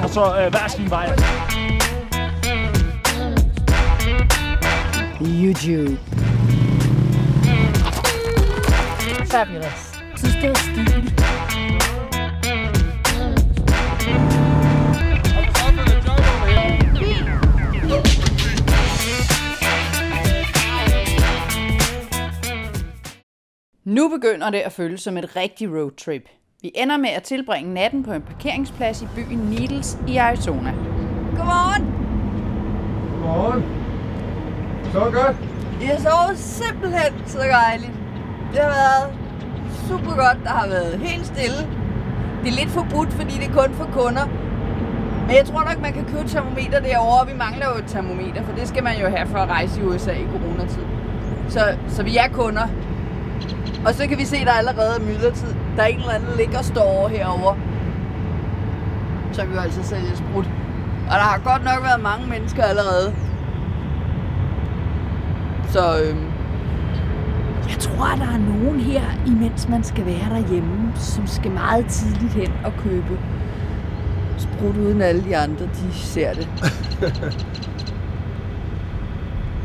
Og så hver sin vej. YouTube. Fabulous. Jeg synes, det er stiligt. Nu begynder det at føles som et rigtig roadtrip. Vi ender med at tilbringe natten på en parkeringsplads i byen Needles i Arizona. Godmorgen! Godmorgen. Så godt. Jeg sover simpelthen så dejligt. Det har været super godt. Der har været helt stille. Det er lidt forbudt, fordi det er kun for kunder. Men jeg tror nok, man kan købe termometer derovre. Vi mangler jo et termometer, for det skal man jo have for at rejse i USA i coronatid. Så vi er kunder. Og så kan vi se, at der allerede er myldretid. Der er en eller anden ligger store herovre. Så kan vi jo altså sælge sprut. Og der har godt nok været mange mennesker allerede. Så jeg tror, at der er nogen her, imens man skal være derhjemme, som skal meget tidligt hen og købe sprut, uden alle de andre, de ser det.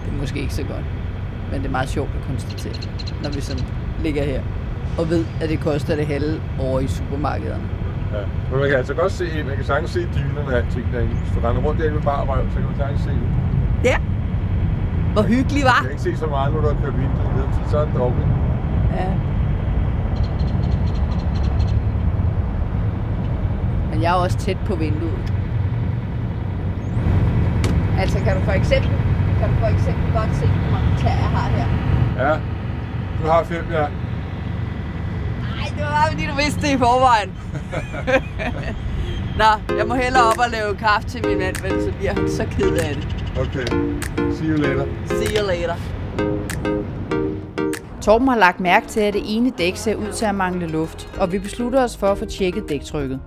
Det er måske ikke så godt, men det er meget sjovt at konstatere, når vi sådan ligger her og ved, at det koster det halve over i supermarkederne. Ja, men man kan altså godt se, man kan sagtens se dynerne og alting derinde. Hvis du render rundt derinde med bare røv, så kan man sagtens se det. Ja. Hvor hyggelig var. Jeg kan ikke se så meget, når du har kørt vinduet ned, så er det drukket. Ja. Men jeg er også tæt på vinduet. Altså, kan du for eksempel godt se, hvor mange tæer jeg har her? Ja, du har 5, ja. Nej, det var bare fordi, du vidste det i forvejen. Nå, jeg må hellere op og lave kaffe til min mand, men så bliver han så ked af det. Okay, see you later. See you later. Torben har lagt mærke til, at det ene dæk ser ud til at mangle luft, og vi beslutter os for at få tjekket dæktrykket.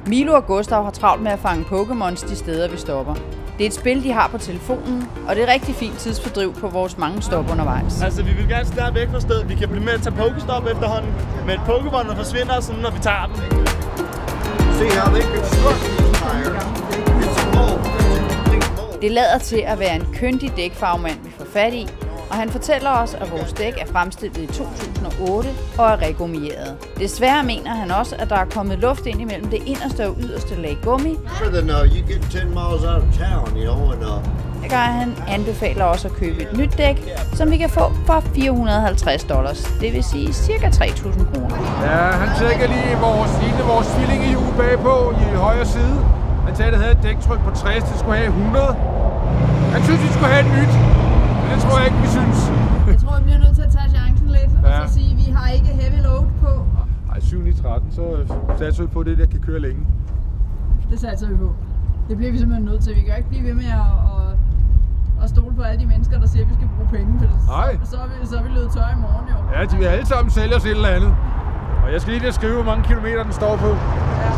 Milo og Gustav har travlt med at fange Pokémons de steder, vi stopper. Det er et spil, de har på telefonen, og det er et rigtig fint tidsfordriv på vores mange stop undervejs. Altså, vi vil gerne starte væk fra stedet. Vi kan blive med at tage Pokestop efterhånden, men Pokémon'erne forsvinder sådan, når vi tager dem. See how they construct the tire. It's old. Det lader til at være en kyndig dækfarvemand, vi får fat i, og han fortæller os, at vores dæk er fremstillet i 2008 og er regummierede. Desværre mener han også, at der er kommet luft ind imellem det inderste og yderste lag gummi. Det gør, han anbefaler også at købe et nyt dæk, som vi kan få for $450, det vil sige ca. 3.000 kroner. Ja, han tjekker lige vores tvillingehjul bagpå i højre side. Han sagde, at det havde et dæktryk på 60, det skulle have 100. Han synes, vi skulle have et nyt. Men det tror jeg ikke, vi synes. Jeg tror, vi bliver nødt til at tage chancen lidt og så sige, at vi har ikke heavy load på. Nej, 7-9-13, så satser vi på det, der kan køre længe. Det satser vi på. Det bliver vi simpelthen nødt til. Vi kan ikke blive ved med at stole på alle de mennesker, der siger, at vi skal bruge penge. For så er vi løbet tør i morgen jo. Ja, de vil alle sammen sælge os et eller andet. Og jeg skal lige skrive, hvor mange kilometer den står på. Ja.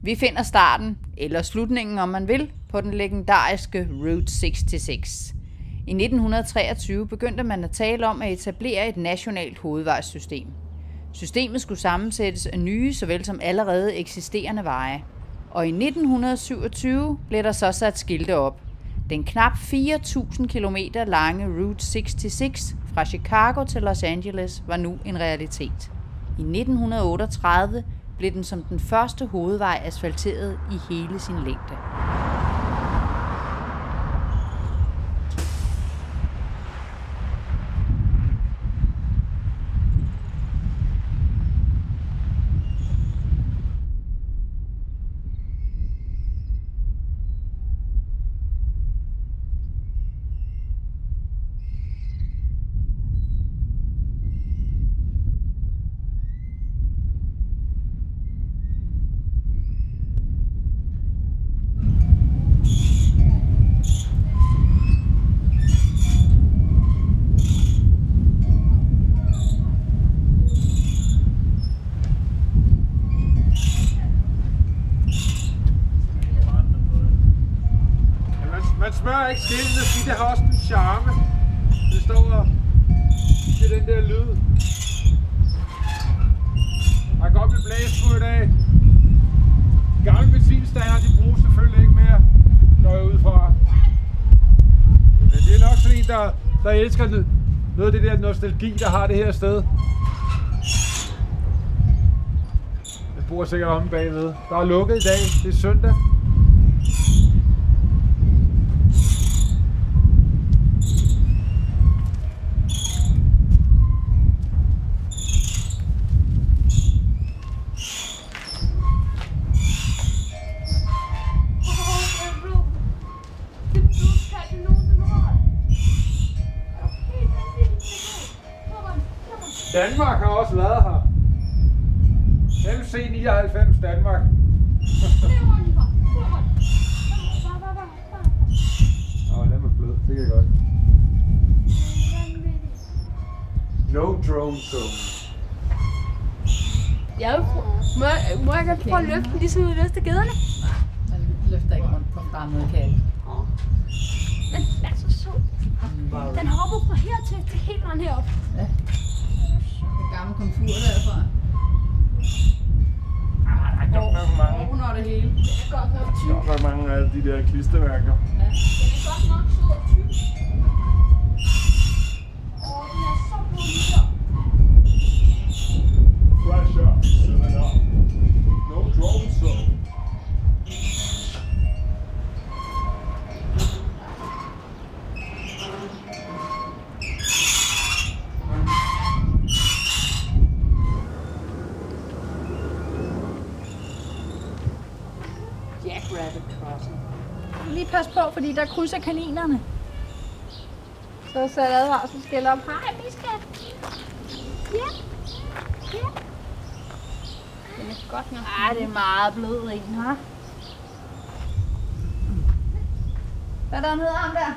Vi finder starten, eller slutningen om man vil, på den legendariske Route 66. I 1923 begyndte man at tale om at etablere et nationalt hovedvejssystem. Systemet skulle sammensættes af nye såvel som allerede eksisterende veje. Og i 1927 blev der så sat skilte op. Den knap 4.000 km lange Route 66 fra Chicago til Los Angeles var nu en realitet. I 1938 blev den som den første hovedvej asfalteret i hele sin længde. smører ikke skillene, fordi det har også en charme. Det står og giver den der lyd. Der kan godt blive blæst på i dag. De gamle benzinstander, de bruges selvfølgelig ikke mere, går jeg ud fra. Men det er nok sådan en, der elsker noget af det der nostalgi, der har det her sted. Jeg bor sikkert omme bagved. Der er lukket i dag, det er søndag. Danmark har også været her. MC 99 Danmark. Den er blød, det kan jeg godt. No drone zone. Må jeg godt prøve at løfte den ligesom ud af gederne? Man løfter ikke rundt på fremmede katte. Den er så sød. Den hopper fra her til helt rundt heroppe. Ja. Det gamle komfur derfra. Der er godt nok mange. Over det hele. Den er godt nok tyk. Der er godt mange af de der klistermærker. Ja. Den er godt nok sød og tyk. Den er så blød lige der. Fresh up, 7 up. No drone zone. Jackrabbit Crossing. Lige pas på, fordi der krydser kaninerne. Så sat advarselsskilt op. Hej, vi skal. Ja. Ja. Den er godt nok. Ej, det er meget blød en, hva'? Hvad der hedder ham der?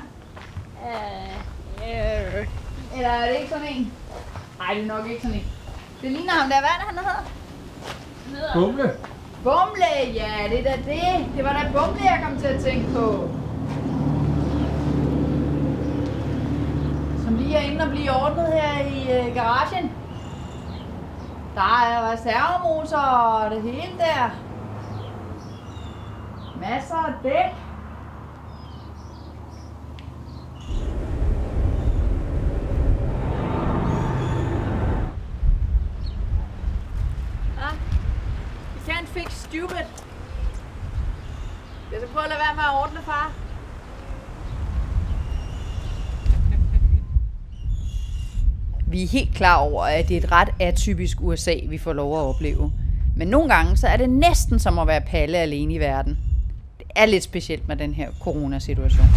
Eller er det ikke sådan en? Nej, det er nok ikke sådan en. Det ligner ham der. Hvad er det, han hedder? Bumle. Bumle, ja, det er da det. Det var da Bumle, jeg kom til at tænke på. Som lige er inde og blive ordnet her i garagen. Der er reservemotor og det hele der. Masser af dæk. Can't fix stupid. Jeg skal prøve at lade være med at ordne, far. Vi er helt klar over, at det er et ret atypisk USA, vi får lov at opleve. Men nogle gange så er det næsten som at være Palle alene i verden. Det er lidt specielt med den her coronasituation.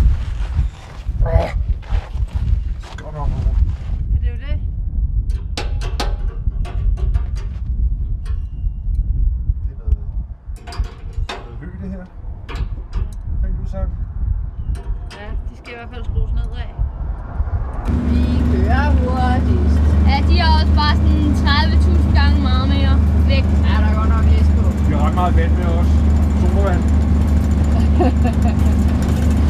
Godt nok. Det er jo det. Hø det her. Har du sagt? Ja, de skal i hvert fald skrues nedad. Vi kører hurtigst. Ja, de er også bare sådan 30.000 gange meget mere væk. Ja, der er godt nok læs på. Vi har ret meget vand med os. Sodavand.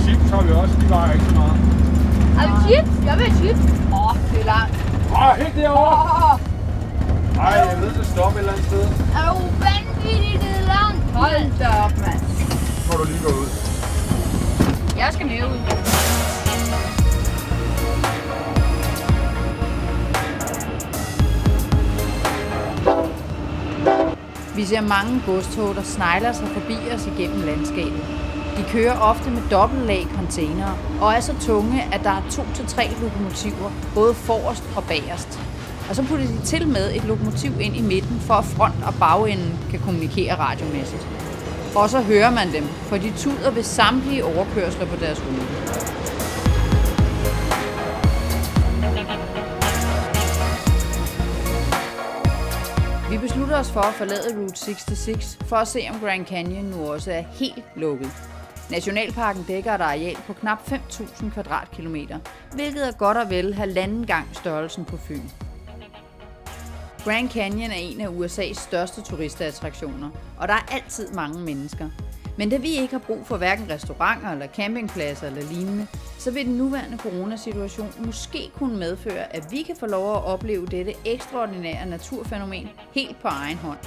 Chips har vi også, de vejer ikke så meget. Har vi chips? Jeg vil have chips. Det er langt. Helt derovre! Ej, jeg ved, det stopper et eller andet sted. Er du vanvittigt, det er langt? Hold da op, mand. Må du lige gå ud. Jeg skal med ud. Vi ser mange godstog, der snegler sig forbi os igennem landskabet. De kører ofte med dobbeltlag containere og er så tunge, at der er 2-3 lokomotiver, både forrest og bagerst. Og så putter de til med et lokomotiv ind i midten, for at front- og bagenden kan kommunikere radiomæssigt. Og så hører man dem, for de tuder ved samtlige overkørsler på deres rute. Vi beslutter os for at forlade Route 66 for at se, om Grand Canyon nu også er helt lukket. Nationalparken dækker et areal på knap 5.000 kvadratkilometer, hvilket er godt og vel 1,5 gang størrelsen på Fyn. Grand Canyon er en af USA's største turistattraktioner, og der er altid mange mennesker. Men da vi ikke har brug for hverken restauranter eller campingpladser eller lignende, så vil den nuværende coronasituation måske kunne medføre, at vi kan få lov at opleve dette ekstraordinære naturfænomen helt på egen hånd.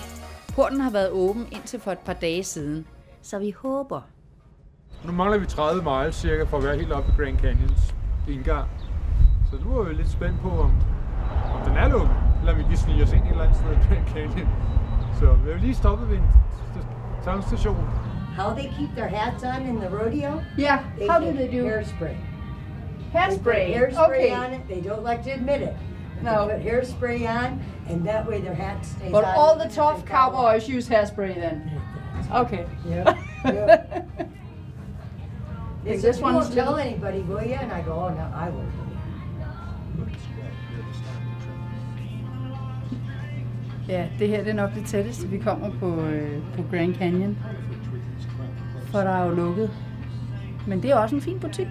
Porten har været åben indtil for et par dage siden, så vi håber. Nu mangler vi 30 miles cirka for at være helt oppe i Grand Canyons indgang. Så nu er vi lidt spændt på, om den er lukket, eller om vi kan snige os ind et eller andet sted i Grand Canyon. Så vi har lige stoppet ved en tankstation. How they keep their hats on in the rodeo? Yeah, how do they do? Hairspray. Hairspray. They put hairspray Okay. on it. They don't like to admit it. No. They put hairspray on, and that way their hat stays But on. all the tough cowboys use hairspray then. Okay. Yep. Yep. They This said, you one's won't tell little- anybody, will you? And I go, oh, no, I will. Ja, det her det er nok det tætteste, vi kommer på Grand Canyon. For der er jo lukket. Men det er også en fin butik.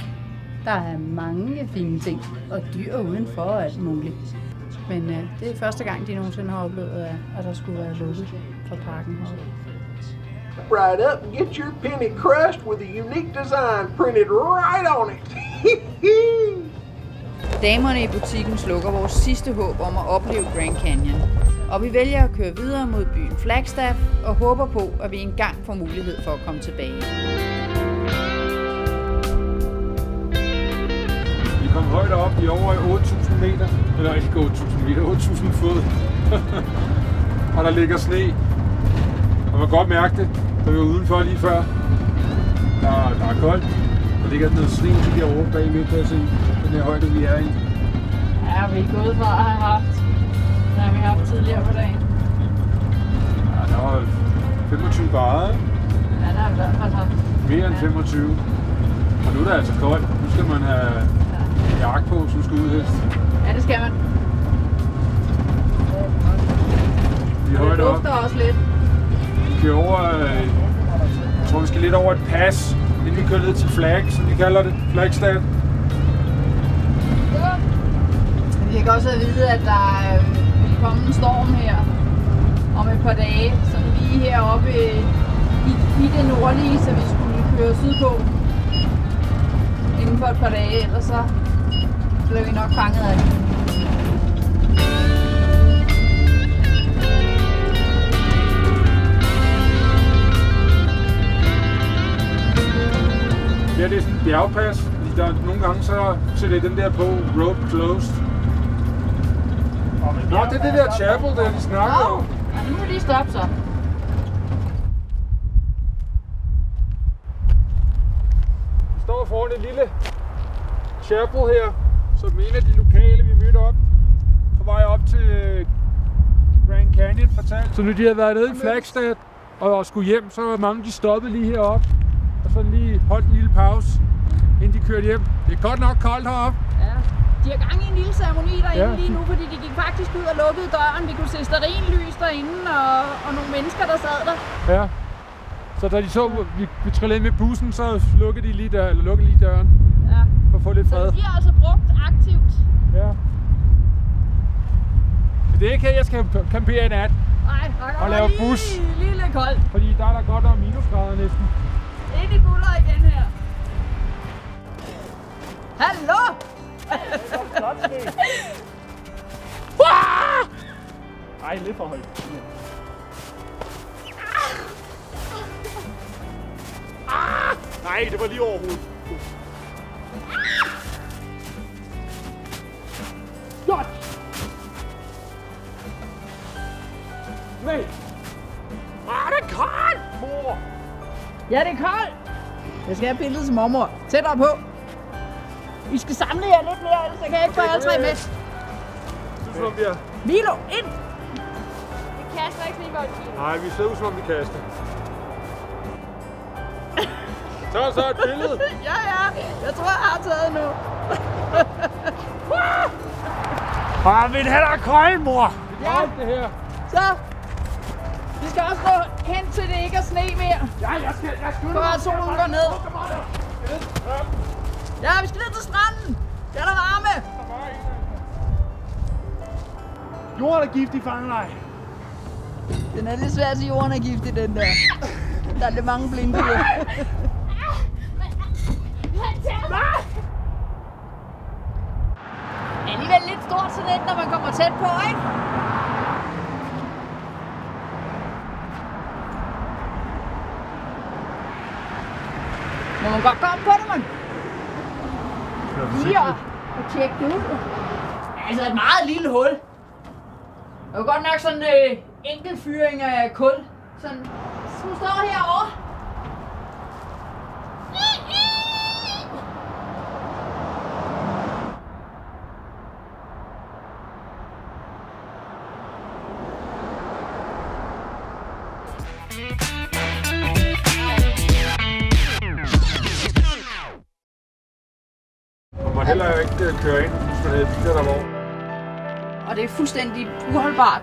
Der er mange fine ting, og dyr udenfor og alt muligt. Men det er første gang, de nogensinde har oplevet, at der skulle være lukket for parken her. Right up and get your penny crushed with a unique design printed right on it. Damerne i butikken slukker vores sidste håb om at opleve Grand Canyon. Og vi vælger at køre videre mod byen Flagstaff og håber på, at vi engang får mulighed for at komme tilbage. Vi kom højt op i over 8.000 meter. Eller ikke 8.000 meter, 8.000 fod. Og der ligger sne. Og man kan godt mærke det, da vi var udenfor lige før. Der er koldt. Der ligger noget sne lige derovre bagved, kan jeg se. Den her højde, vi er i. Ja, vi er gået fra at have haft. Det har vi haft tidligere på dagen. Ja, der var 25 grader. Ja, der har vi i hvert fald haft. Mere end 25. Og nu er det altså koldt. Nu skal man have jakke på, som skal udhest. Ja, det skal man. Vi er højt Det op. dufter også lidt. Vi kører over, jeg tror vi skal lidt over et pas, inden vi kører ned til Flag, som vi kalder det. Flagstaff. Vi kan også have at vide, at der vil komme en storm her om et par dage, så lige heroppe i det nordlige, så vi skulle køre sydpå inden for et par dage, ellers så bliver vi nok fanget af det. Ja, det er sådan en bjergpas. Der nogle gange så sætter den der på road closed. Nå, det er det der chapel, der vi snakker om. Ja, nu må de stoppe så. Vi står foran en lille chapel her, som en af de lokale, vi mødte op på vej op til Grand Canyon fortalte. Så nu de havde været nede i Flagstaff og skulle hjem, så var mange de stoppede lige heroppe og så lige holdt en lille pause, inden de kørte hjem. Det er godt nok koldt heroppe. Ja. De har gang i en lille ceremoni derinde Ja. lige nu, fordi de gik faktisk ud og lukkede døren. Vi kunne se stearinlys derinde og nogle mennesker, der sad der. Ja. Så da de så, vi trillede ind med bussen, så lukkede de lige døren Ja. for at få lidt Så fred. de bliver altså brugt aktivt. Ja. Men det er ikke her, jeg skal campere i nat, Nej, der Og kommer lave bus. lige lidt koldt. fordi der er der godt nok minusgrader næsten. Ind i buller igen her. Hallo! Ej, lidt for højt. Nej, det var lige over hovedet. Godt! Nej! Det er koldt! Mor! Ja, det er koldt. Jeg skal have billedet til mormor. Tættere på. I skal samle jer lidt mere, ellers kan jeg ikke få alle tre med. Det er som om vi er... Milo, ind! Vi kaster ikke snebold. Nej, vi ser ud som om vi kaster. Tag så et billede. Ja. Jeg tror, jeg har taget nu. Men han er kold, mor! Det er Ja. koldt, det her. Så. Vi skal også nå hen til det ikke er sne mere. Ja, jeg skal For at solen går ned. Ja, vi skal ned til stranden. Den er varme. Jorden er giftig, fanger dig. Den er lidt svært at sige, jorden er giftig, den der. Der er lidt mange blinde. Alligevel lidt stort sådan et, når man kommer tæt på, ikke? Må man godt gå op på det, man? Lige og tjekke det ud. Altså et meget lille hul. Det var godt nok sådan en enkelt fyring af kul. Sådan, så du står herovre. Man må heller ikke køre ind på det biler, der går. Og det er fuldstændig uholdbart.